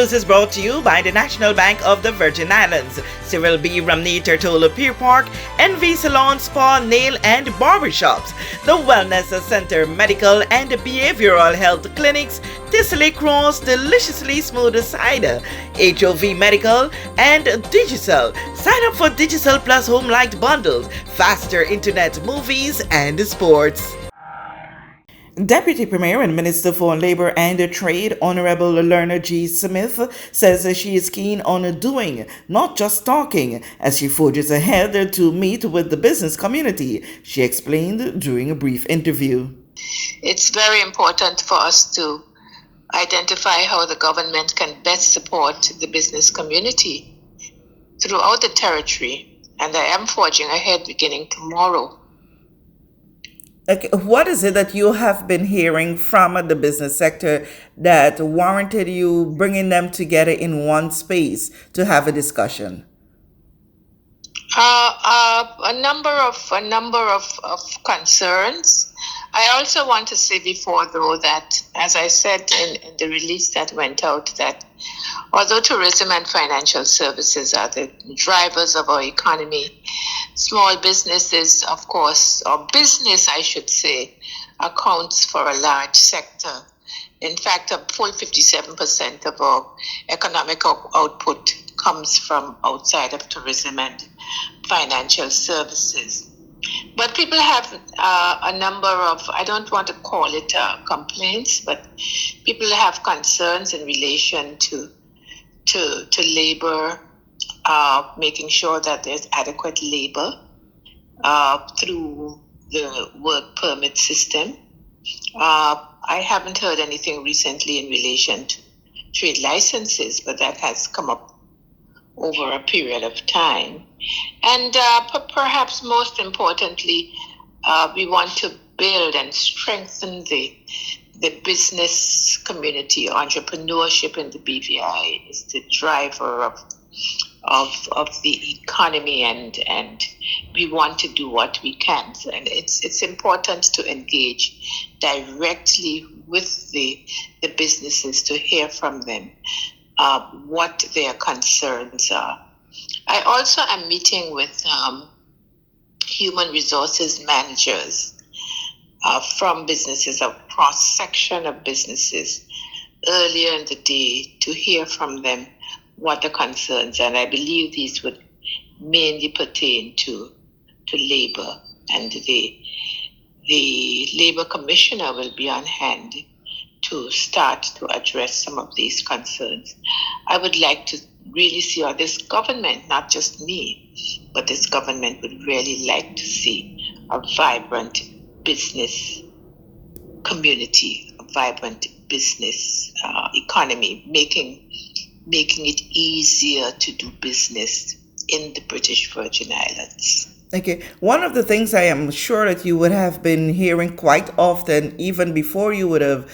News is brought to you by the National Bank of the Virgin Islands, Cyril B. Ramney Tertola Pier Park, NV Salon, Spa, Nail and Barbershops, the Wellness Center, Medical and Behavioral Health Clinics, Tissely Cross, Deliciously Smooth Cider, HOV Medical, and Digicel. Sign up for Digicel Plus Home Light Bundles, faster internet, movies, and sports. Deputy Premier and Minister for Labour and Trade, Honorable Lorna G Smith, says she is keen on doing, not just talking, as she forges ahead to meet with the business community. She explained during a brief interview. It's very important for us to identify how the government can best support the business community throughout the territory, and I am forging ahead beginning tomorrow. Okay, what is it that you have been hearing from the business sector that warranted you bringing them together in one space to have a discussion? A number of concerns. I also want to say before, though, that as I said in the release that went out, that although tourism and financial services are the drivers of our economy, small businesses, of course, or business, I should say, accounts for a large sector. In fact, a full 57% of our economic output comes from outside of tourism and financial services. But people have a number of, I don't want to call it complaints, but people have concerns in relation to labor, making sure that there's adequate labor through the work permit system. I haven't heard anything recently in relation to trade licenses, but that has come up over a period of time. And perhaps most importantly, we want to build and strengthen the business community. Entrepreneurship in the BVI is the driver of the economy, and we want to do what we can. And it's important to engage directly with the businesses to hear from them what their concerns are. I also am meeting with human resources managers from businesses, a cross-section of businesses, earlier in the day to hear from them what the concerns are. And I believe these would mainly pertain to labor, and the labor commissioner will be on hand to start to address some of these concerns. I would like to really see, or this government, not just me, but this government would really like to see a vibrant business community, a vibrant business economy, making it easier to do business in the British Virgin Islands. Okay, one of the things I am sure that you would have been hearing quite often, even before you would have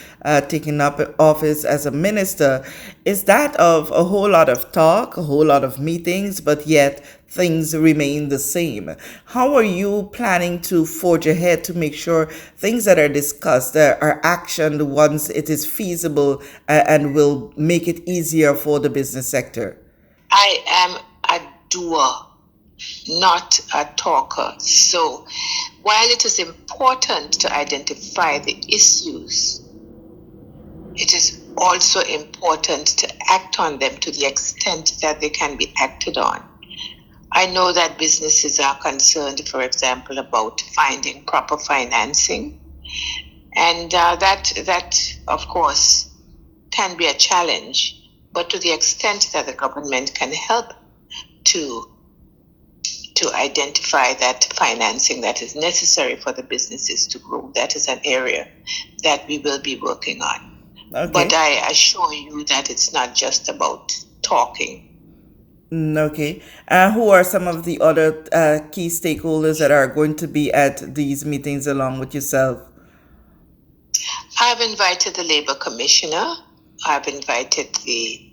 taken up office as a minister, is that of a whole lot of talk, a whole lot of meetings, but yet things remain the same. How are you planning to forge ahead to make sure things that are discussed are actioned once it is feasible and will make it easier for the business sector? I am a doer, not a talker. So while it is important to identify the issues, it is also important to act on them to the extent that they can be acted on. I know that businesses are concerned, for example, about finding proper financing. And that, of course, can be a challenge. But to the extent that the government can help to identify that financing that is necessary for the businesses to grow, that is an area that we will be working on. Okay. But I assure you that it's not just about talking. Okay. Who are some of the other key stakeholders that are going to be at these meetings along with yourself? I've invited the Labour Commissioner. I've invited the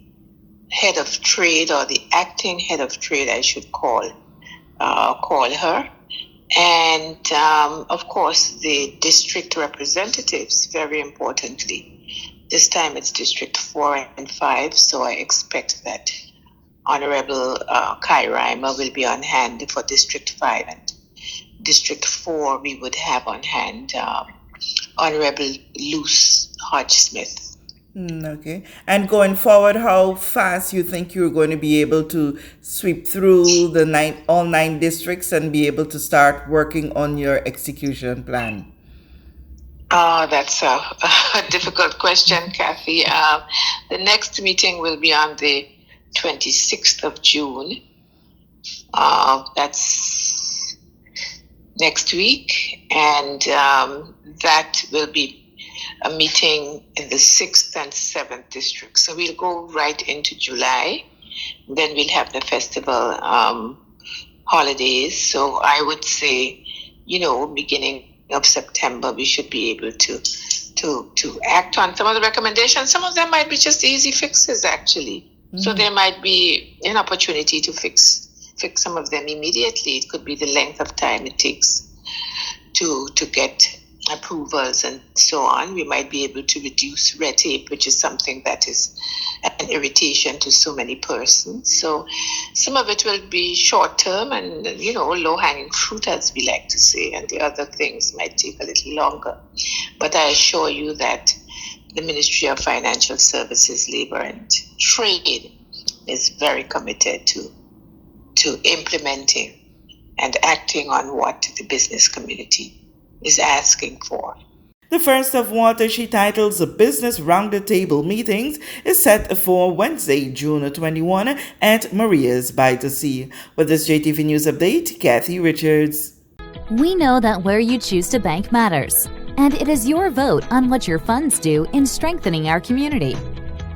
head of trade, or the acting head of trade, I should call her. And of course, the district representatives, very importantly, This time it's District 4 and 5, so I expect that Honorable Kai Reimer will be on hand for District 5, and District 4 we would have on hand Honorable Luce Hodge Smith. Okay. And going forward, how fast you think you're going to be able to sweep through all 9 districts and be able to start working on your execution plan? That's a difficult question, Kathy. The next meeting will be on the 26th of June. That's next week. And that will be a meeting in the 6th and 7th districts. So we'll go right into July. Then we'll have the festival holidays. So I would say, beginning of September, we should be able to act on some of the recommendations. Some of them might be just easy fixes, actually. Mm-hmm. So there might be an opportunity to fix some of them immediately. It could be the length of time it takes to get approvals and so on. We might be able to reduce red tape, which is something that is an irritation to so many persons. So some of it will be short term and, low-hanging fruit, as we like to say, and the other things might take a little longer. But I assure you that the Ministry of Financial Services, Labor and Trade is very committed to implementing and acting on what the business community is asking for. The first of what she titles the Business Round the Table meetings is set for Wednesday, June 21 at Maria's by the Sea. With this JTV News Update, Kathy Richards. We know that where you choose to bank matters, and it is your vote on what your funds do in strengthening our community.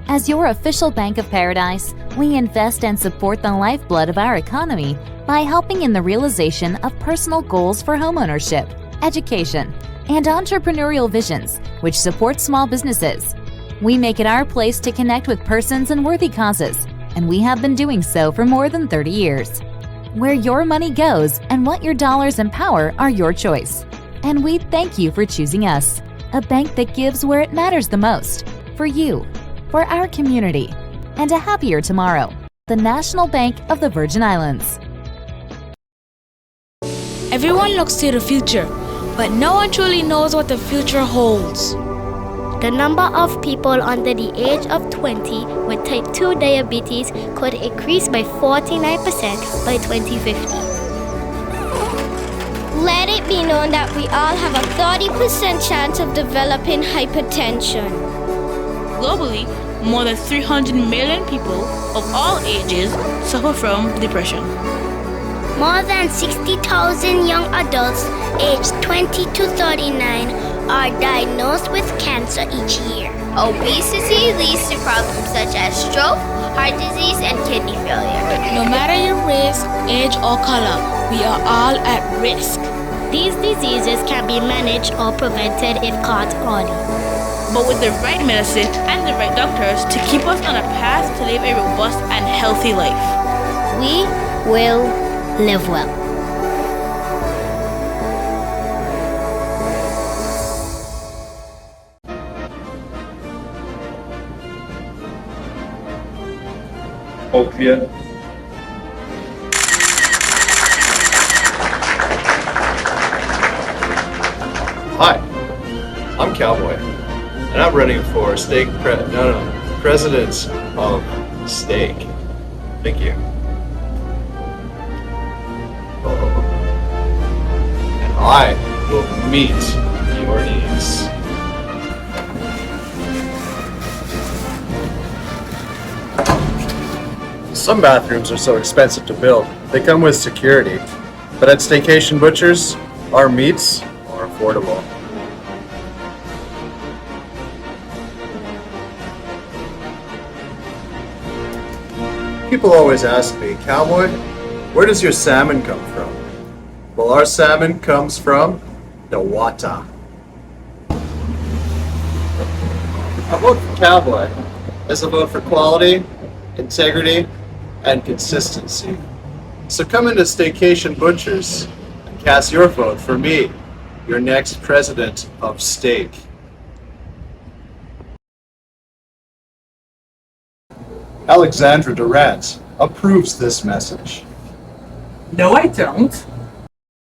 As your official Bank of Paradise, we invest and support the lifeblood of our economy by helping in the realization of personal goals for homeownership, education, and entrepreneurial visions, which support small businesses. We make it our place to connect with persons and worthy causes, and we have been doing so for more than 30 years. Where your money goes and what your dollars empower are your choice. And we thank you for choosing us, a bank that gives where it matters the most, for you, for our community, and a happier tomorrow. The National Bank of the Virgin Islands. Everyone looks to the future, but no one truly knows what the future holds. The number of people under the age of 20 with type 2 diabetes could increase by 49% by 2050. Let it be known that we all have a 30% chance of developing hypertension. Globally, more than 300 million people of all ages suffer from depression. More than 60,000 young adults aged 20 to 39 are diagnosed with cancer each year. Obesity leads to problems such as stroke, heart disease, and kidney failure. No matter your race, age, or color, we are all at risk. These diseases can be managed or prevented if caught early. But with the right medicine and the right doctors to keep us on a path to live a robust and healthy life, we will live well. Opiate. Hi, I'm Cowboy, and I'm running for president of Stake. Thank you. And I will meet your needs. Some bathrooms are so expensive to build, they come with security. But at Staycation Butchers, our meats are affordable. People always ask me, Cowboy, where does your salmon come from? Well, our salmon comes from the water. I vote for Cowboy as a vote for quality, integrity, and consistency. So come into Staycation Butchers and cast your vote for me, your next president of Steak. Alexandra Durant approves this message. No, I don't.